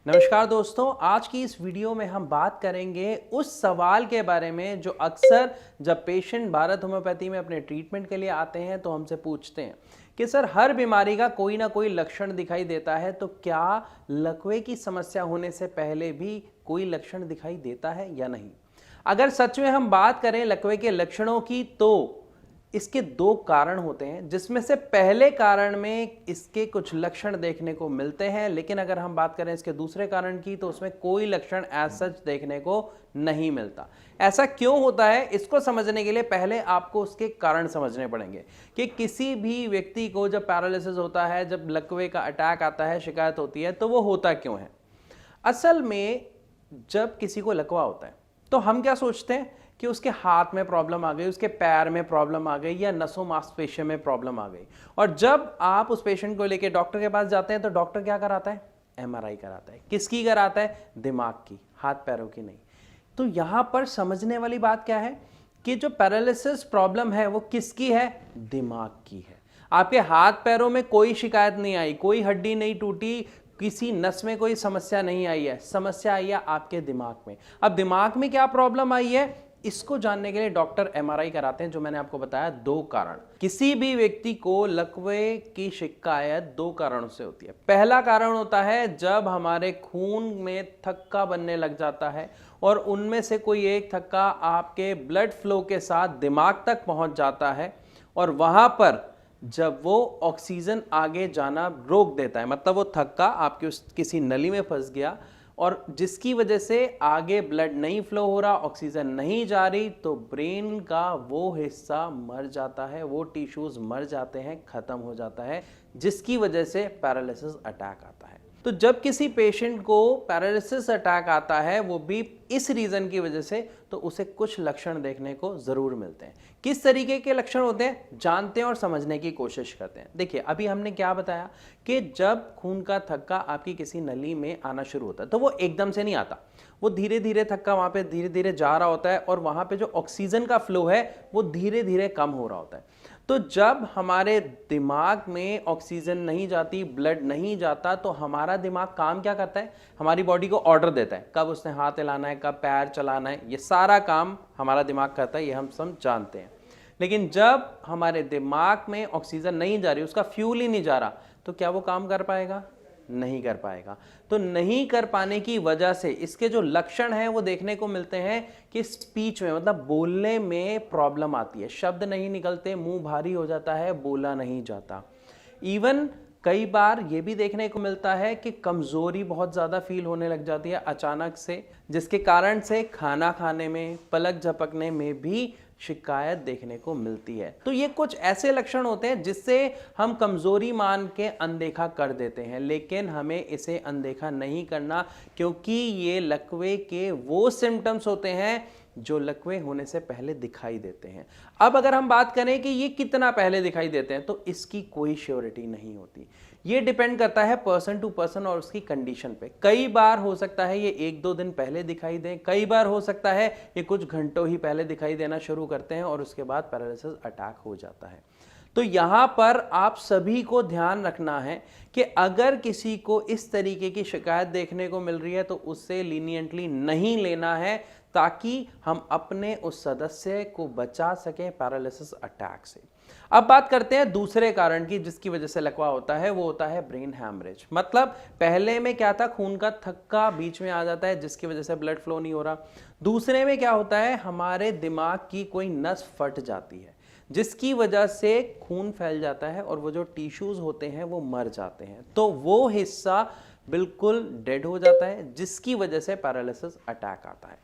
नमस्कार दोस्तों, आज की इस वीडियो में हम बात करेंगे उस सवाल के बारे में जो अक्सर जब पेशेंट भारत होम्योपैथी में अपने ट्रीटमेंट के लिए आते हैं तो हमसे पूछते हैं कि सर हर बीमारी का कोई ना कोई लक्षण दिखाई देता है, तो क्या लकवे की समस्या होने से पहले भी कोई लक्षण दिखाई देता है या नहीं। अगर सच में हम बात करें लकवे के लक्षणों की तो इसके दो कारण होते हैं, जिसमें से पहले कारण में इसके कुछ लक्षण देखने को मिलते हैं, लेकिन अगर हम बात करें इसके दूसरे कारण की तो उसमें कोई लक्षण एज सच देखने को नहीं मिलता। ऐसा क्यों होता है, इसको समझने के लिए पहले आपको उसके कारण समझने पड़ेंगे कि किसी भी व्यक्ति को जब पैरालिसिस होता है, जब लकवे का अटैक आता है, शिकायत होती है, तो वो होता क्यों है। असल में जब किसी को लकवा होता है तो हम क्या सोचते हैं कि उसके हाथ में प्रॉब्लम आ गई, उसके पैर में प्रॉब्लम आ गई या नसों मांसपेशियों में प्रॉब्लम आ गई। और जब आप उस पेशेंट को लेकर डॉक्टर के पास जाते हैं तो डॉक्टर क्या कराता है, एमआरआई कराता है। किसकी कराता है, दिमाग की, हाथ पैरों की नहीं। तो यहां पर समझने वाली बात क्या है कि जो पैरालिसिस प्रॉब्लम है वो किसकी है, दिमाग की है। आपके हाथ पैरों में कोई शिकायत नहीं आई, कोई हड्डी नहीं टूटी, किसी नस में कोई समस्या नहीं आई है, समस्या आई है आपके दिमाग में। अब दिमाग में क्या प्रॉब्लम आई है, इसको जानने के लिए डॉक्टर एमआरआई कराते हैं। जो मैंने आपको बताया, दो कारण। किसी भी व्यक्ति को लकवे की शिकायत दो कारणों से होती है। पहला कारण होता है जब हमारे खून में थक्का बनने लग जाता है और उनमें से कोई एक थक्का आपके ब्लड फ्लो के साथ दिमाग तक पहुंच जाता है और वहां पर जब वो ऑक्सीजन आगे जाना रोक देता है, मतलब वो थक्का आपके उस किसी नली में फंस गया और जिसकी वजह से आगे ब्लड नहीं फ्लो हो रहा, ऑक्सीजन नहीं जा रही, तो ब्रेन का वो हिस्सा मर जाता है, वो टिश्यूज मर जाते हैं, खत्म हो जाता है, जिसकी वजह से पैरालिसिस अटैक आता है। तो जब किसी पेशेंट को पैरालिसिस अटैक आता है, वो भी इस रीजन की वजह से, तो उसे कुछ लक्षण देखने को जरूर मिलते हैं। किस तरीके के लक्षण होते हैं जानते हैं और समझने की कोशिश करते हैं। देखिए, अभी हमने क्या बताया कि जब खून का थक्का आपकी किसी नली में आना शुरू होता है तो वो एकदम से नहीं आता, वो धीरे धीरे थक्का वहां पे धीरे धीरे जा रहा होता है और वहां पे जो ऑक्सीजन का फ्लो है वो धीरे धीरे कम हो रहा होता है। तो जब हमारे दिमाग में ऑक्सीजन नहीं जाती, ब्लड नहीं जाता, तो हमारा दिमाग काम क्या करता है, हमारी बॉडी को ऑर्डर देता है कब उसने हाथ हिलाना है, कब पैर चलाना है, ये सारा काम हमारा दिमाग करता है, ये हम सब जानते हैं। लेकिन जब हमारे दिमाग में ऑक्सीजन नहीं जा रही, उसका फ्यूल ही नहीं जा रहा, तो क्या वो काम कर पाएगा, नहीं कर पाएगा। तो नहीं कर पाने की वजह से इसके जो लक्षण हैं वो देखने को मिलते हैं कि स्पीच में, मतलब बोलने में प्रॉब्लम आती है, शब्द नहीं निकलते, मुंह भारी हो जाता है, बोला नहीं जाता। इवन कई बार ये भी देखने को मिलता है कि कमजोरी बहुत ज्यादा फील होने लग जाती है अचानक से, जिसके कारण से खाना खाने में, पलक झपकने में भी शिकायत देखने को मिलती है। तो ये कुछ ऐसे लक्षण होते हैं जिससे हम कमजोरी मान के अनदेखा कर देते हैं, लेकिन हमें इसे अनदेखा नहीं करना, क्योंकि ये लकवे के वो सिम्टम्स होते हैं जो लकवे होने से पहले दिखाई देते हैं। अब अगर हम बात करें कि ये कितना पहले दिखाई देते हैं, तो इसकी कोई श्योरिटी नहीं होती। ये डिपेंड करता है पर्सन टू पर्सन और उसकी कंडीशन पे। कई बार हो सकता है ये एक दो दिन पहले दिखाई दे, कई बार हो सकता है ये कुछ घंटों ही पहले दिखाई देना शुरू करते हैं और उसके बाद पैरालिसिस अटैक हो जाता है। तो यहां पर आप सभी को ध्यान रखना है कि अगर किसी को इस तरीके की शिकायत देखने को मिल रही है तो उससे लीनियंटली नहीं लेना है, ताकि हम अपने उस सदस्य को बचा सकें पैरालिसिस अटैक से। अब बात करते हैं दूसरे कारण की जिसकी वजह से लकवा होता है, वो होता है ब्रेन हैमरेज। मतलब पहले में क्या था, खून का थक्का बीच में आ जाता है जिसकी वजह से ब्लड फ्लो नहीं हो रहा। दूसरे में क्या होता है, हमारे दिमाग की कोई नस फट जाती है जिसकी वजह से खून फैल जाता है और वो जो टिश्यूज होते हैं वो मर जाते हैं, तो वो हिस्सा बिल्कुल डेड हो जाता है, जिसकी वजह से पैरालिसिस अटैक आता है।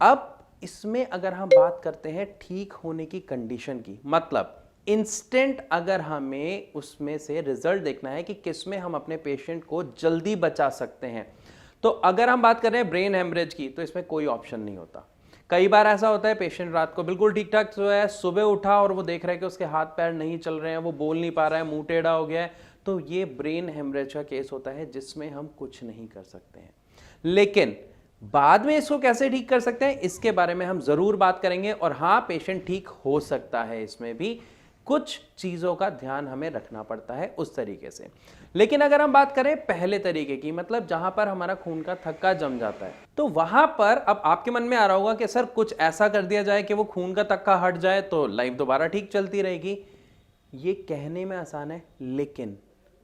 अब इसमें अगर हम बात करते हैं ठीक होने की कंडीशन की, मतलब इंस्टेंट अगर हमें उसमें से रिजल्ट देखना है कि किसमें हम अपने पेशेंट को जल्दी बचा सकते हैं, तो अगर हम बात कर रहे हैं ब्रेन हेमरेज की, तो इसमें कोई ऑप्शन नहीं होता। कई बार ऐसा होता है पेशेंट रात को बिल्कुल ठीक ठाक सोया है, सुबह उठा और वो देख रहा है कि उसके हाथ पैर नहीं चल रहे हैं, वो बोल नहीं पा रहा है, मुंह टेढ़ा हो गया है, तो ये ब्रेन हेमरेज का केस होता है जिसमें हम कुछ नहीं कर सकते हैं। लेकिन बाद में इसको कैसे ठीक कर सकते हैं, इसके बारे में हम जरूर बात करेंगे। और हाँ, पेशेंट ठीक हो सकता है इसमें भी, कुछ चीज़ों का ध्यान हमें रखना पड़ता है उस तरीके से। लेकिन अगर हम बात करें पहले तरीके की, मतलब जहां पर हमारा खून का थक्का जम जाता है, तो वहां पर अब आपके मन में आ रहा होगा कि सर कुछ ऐसा कर दिया जाए कि वो खून का थक्का हट जाए तो लाइफ दोबारा ठीक चलती रहेगी। ये कहने में आसान है, लेकिन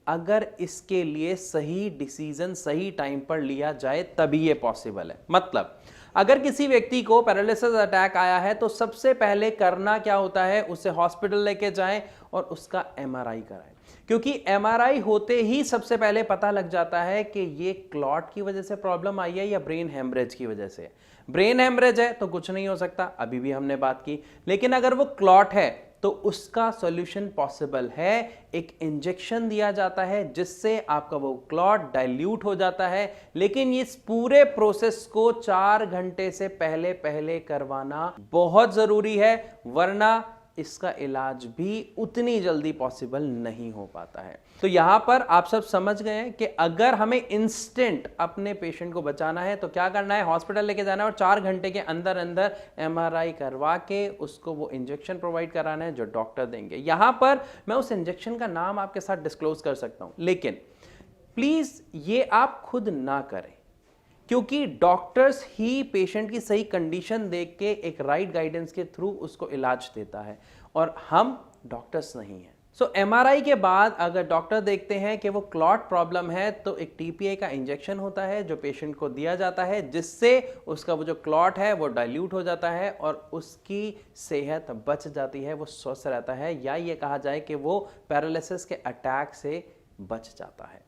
अगर इसके लिए सही डिसीजन सही टाइम पर लिया जाए तभी ये पॉसिबल है। मतलब अगर किसी व्यक्ति को पैरालिसिस अटैक आया है तो सबसे पहले करना क्या होता है, उसे हॉस्पिटल लेके जाएं और उसका एमआरआई कराएं, क्योंकि एमआरआई होते ही सबसे पहले पता लग जाता है कि ये क्लॉट की वजह से प्रॉब्लम आई है या ब्रेन हेमरेज की वजह से। ब्रेन हेमरेज है तो कुछ नहीं हो सकता, अभी भी हमने बात की। लेकिन अगर वो क्लॉट है तो उसका सॉल्यूशन पॉसिबल है। एक इंजेक्शन दिया जाता है जिससे आपका वो क्लॉट डाइल्यूट हो जाता है, लेकिन इस पूरे प्रोसेस को 4 घंटे से पहले पहले करवाना बहुत जरूरी है, वरना इसका इलाज भी उतनी जल्दी पॉसिबल नहीं हो पाता है। तो यहां पर आप सब समझ गए हैं कि अगर हमें इंस्टेंट अपने पेशेंट को बचाना है तो क्या करना है, हॉस्पिटल लेके जाना है और 4 घंटे के अंदर अंदर एमआरआई करवा के उसको वो इंजेक्शन प्रोवाइड कराना है जो डॉक्टर देंगे। यहां पर मैं उस इंजेक्शन का नाम आपके साथ डिस्क्लोज कर सकता हूं, लेकिन प्लीज ये आप खुद ना करें, क्योंकि डॉक्टर्स ही पेशेंट की सही कंडीशन देख के एक राइट गाइडेंस के थ्रू उसको इलाज देता है और हम डॉक्टर्स नहीं हैं। सो एमआरआई के बाद अगर डॉक्टर देखते हैं कि वो क्लॉट प्रॉब्लम है तो एक टीपीए का इंजेक्शन होता है जो पेशेंट को दिया जाता है, जिससे उसका वो जो क्लॉट है वो डाइल्यूट हो जाता है और उसकी सेहत बच जाती है, वो स्वस्थ रहता है, या ये कहा जाए कि वो पैरालिसिस के अटैक से बच जाता है।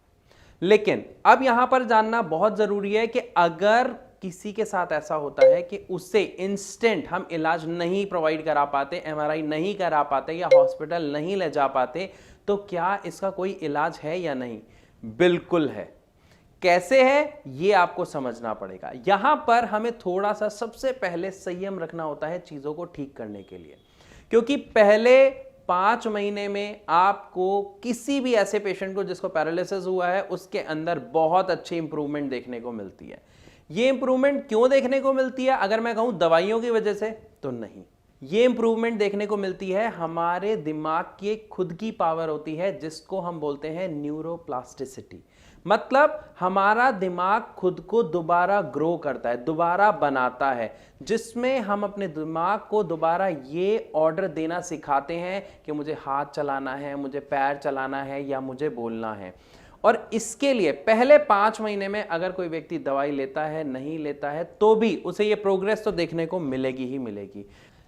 लेकिन अब यहां पर जानना बहुत जरूरी है कि अगर किसी के साथ ऐसा होता है कि उससे इंस्टेंट हम इलाज नहीं प्रोवाइड करा पाते, एमआरआई नहीं करा पाते या हॉस्पिटल नहीं ले जा पाते, तो क्या इसका कोई इलाज है या नहीं? बिल्कुल है। कैसे है ये आपको समझना पड़ेगा। यहां पर हमें थोड़ा सा सबसे पहले संयम रखना होता है चीजों को ठीक करने के लिए, क्योंकि पहले 5 महीने में आपको किसी भी ऐसे पेशेंट को जिसको पैरालिसिस हुआ है उसके अंदर बहुत अच्छी इंप्रूवमेंट देखने को मिलती है। ये इंप्रूवमेंट क्यों देखने को मिलती है? अगर मैं कहूं दवाइयों की वजह से, तो नहीं। ये इंप्रूवमेंट देखने को मिलती है, हमारे दिमाग की एक खुद की पावर होती है जिसको हम बोलते हैं न्यूरोप्लास्टिसिटी। मतलब हमारा दिमाग खुद को दोबारा ग्रो करता है, दोबारा बनाता है, जिसमें हम अपने दिमाग को दोबारा ये ऑर्डर देना सिखाते हैं कि मुझे हाथ चलाना है, मुझे पैर चलाना है या मुझे बोलना है। और इसके लिए पहले 5 महीने में अगर कोई व्यक्ति दवाई लेता है, नहीं लेता है, तो भी उसे ये प्रोग्रेस तो देखने को मिलेगी ही मिलेगी।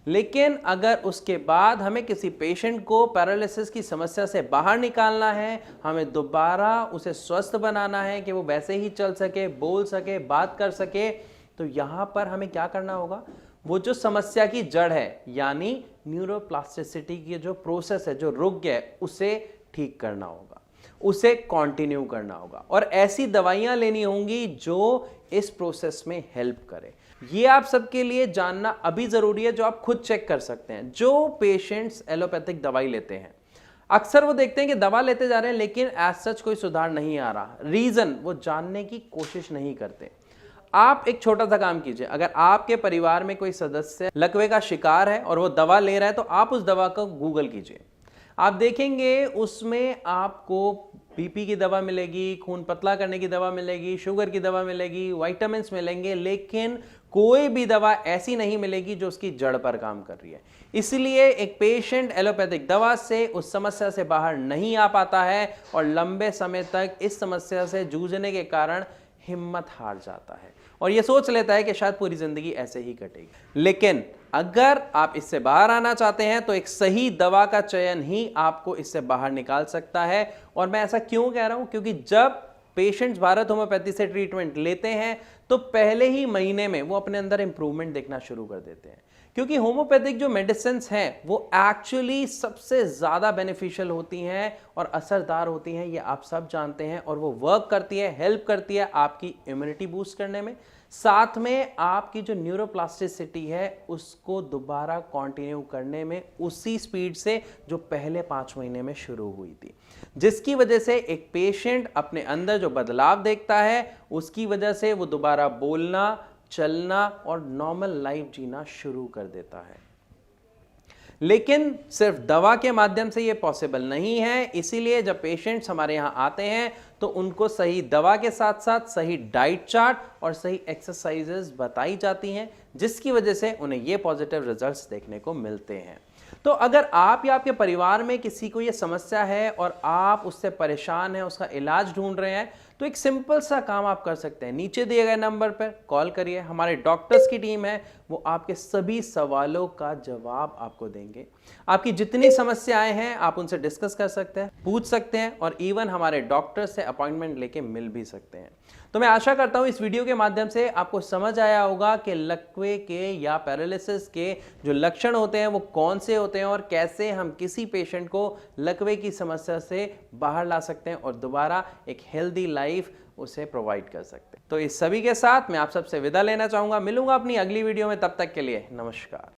लेकिन अगर उसके बाद हमें किसी पेशेंट को पैरालिसिस की समस्या से बाहर निकालना है, हमें दोबारा उसे स्वस्थ बनाना है कि वो वैसे ही चल सके, बोल सके, बात कर सके, तो यहां पर हमें क्या करना होगा, वो जो समस्या की जड़ है यानी न्यूरोप्लास्टिसिटी की जो प्रोसेस है, जो रुक गया है, उसे ठीक करना होगा, उसे कंटिन्यू करना होगा और ऐसी दवाइयां लेनी होंगी जो इस प्रोसेस में हेल्प करे। ये आप सबके लिए जानना अभी जरूरी है, जो आप खुद चेक कर सकते हैं। जो पेशेंट्स एलोपैथिक दवाई लेते हैं, अक्सर वो देखते हैं कि दवा लेते जा रहे हैं लेकिन एज सच कोई सुधार नहीं आ रहा। रीजन वो जानने की कोशिश नहीं करते। आप एक छोटा सा काम कीजिए, अगर आपके परिवार में कोई सदस्य लकवे का शिकार है और वो दवा ले रहा है, तो आप उस दवा को गूगल कीजिए। आप देखेंगे उसमें आपको बीपी की दवा मिलेगी, खून पतला करने की दवा मिलेगी, शुगर की दवा मिलेगी, विटामिन्स मिलेंगे, लेकिन कोई भी दवा ऐसी नहीं मिलेगी जो उसकी जड़ पर काम कर रही है। इसलिए एक पेशेंट एलोपैथिक दवा से उस समस्या से बाहर नहीं आ पाता है और लंबे समय तक इस समस्या से जूझने के कारण हिम्मत हार जाता है और यह सोच लेता है कि शायद पूरी जिंदगी ऐसे ही कटेगी। लेकिन अगर आप इससे बाहर आना चाहते हैं तो एक सही दवा का चयन ही आपको इससे बाहर निकाल सकता है। और मैं ऐसा क्यों कह रहा हूं, क्योंकि जब पेशेंट्स भारत होम्योपैथी से ट्रीटमेंट लेते हैं तो पहले ही महीने में वो अपने अंदर इंप्रूवमेंट देखना शुरू कर देते हैं, क्योंकि होम्योपैथिक जो मेडिसिन हैं वो एक्चुअली सबसे ज़्यादा बेनिफिशियल होती हैं और असरदार होती हैं, ये आप सब जानते हैं। और वो वर्क करती है, हेल्प करती है आपकी इम्यूनिटी बूस्ट करने में, साथ में आपकी जो न्यूरोप्लास्टिसिटी है उसको दोबारा कंटिन्यू करने में उसी स्पीड से जो पहले 5 महीने में शुरू हुई थी, जिसकी वजह से एक पेशेंट अपने अंदर जो बदलाव देखता है उसकी वजह से वो दोबारा बोलना, चलना और नॉर्मल लाइफ जीना शुरू कर देता है। लेकिन सिर्फ दवा के माध्यम से ये पॉसिबल नहीं है। इसीलिए जब पेशेंट्स हमारे यहाँ आते हैं तो उनको सही दवा के साथ साथ सही डाइट चार्ट और सही एक्सरसाइजेस बताई जाती हैं, जिसकी वजह से उन्हें ये पॉजिटिव रिजल्ट्स देखने को मिलते हैं। तो अगर आप या आपके परिवार में किसी को ये समस्या है और आप उससे परेशान हैं, उसका इलाज ढूंढ रहे हैं, तो एक सिंपल सा काम आप कर सकते हैं। नीचे दिए गए नंबर पर कॉल करिए, हमारे डॉक्टर्स की टीम है, वो आपके सभी सवालों का जवाब आपको देंगे। आपकी जितनी समस्याएं हैं आप उनसे डिस्कस कर सकते हैं, पूछ सकते हैं और इवन हमारे डॉक्टर से अपॉइंटमेंट लेके मिल भी सकते हैं। तो मैं आशा करता हूं इस वीडियो के माध्यम से आपको समझ आया होगा कि लकवे के या पैरालिसिस के जो लक्षण होते हैं वो कौन से होते हैं और कैसे हम किसी पेशेंट को लकवे की समस्या से बाहर ला सकते हैं और दोबारा एक हेल्दी लाइफ उसे प्रोवाइड कर सकते हैं। तो इस सभी के साथ मैं आप सबसे विदा लेना चाहूंगा। मिलूंगा अपनी अगली वीडियो में, तब तक के लिए नमस्कार।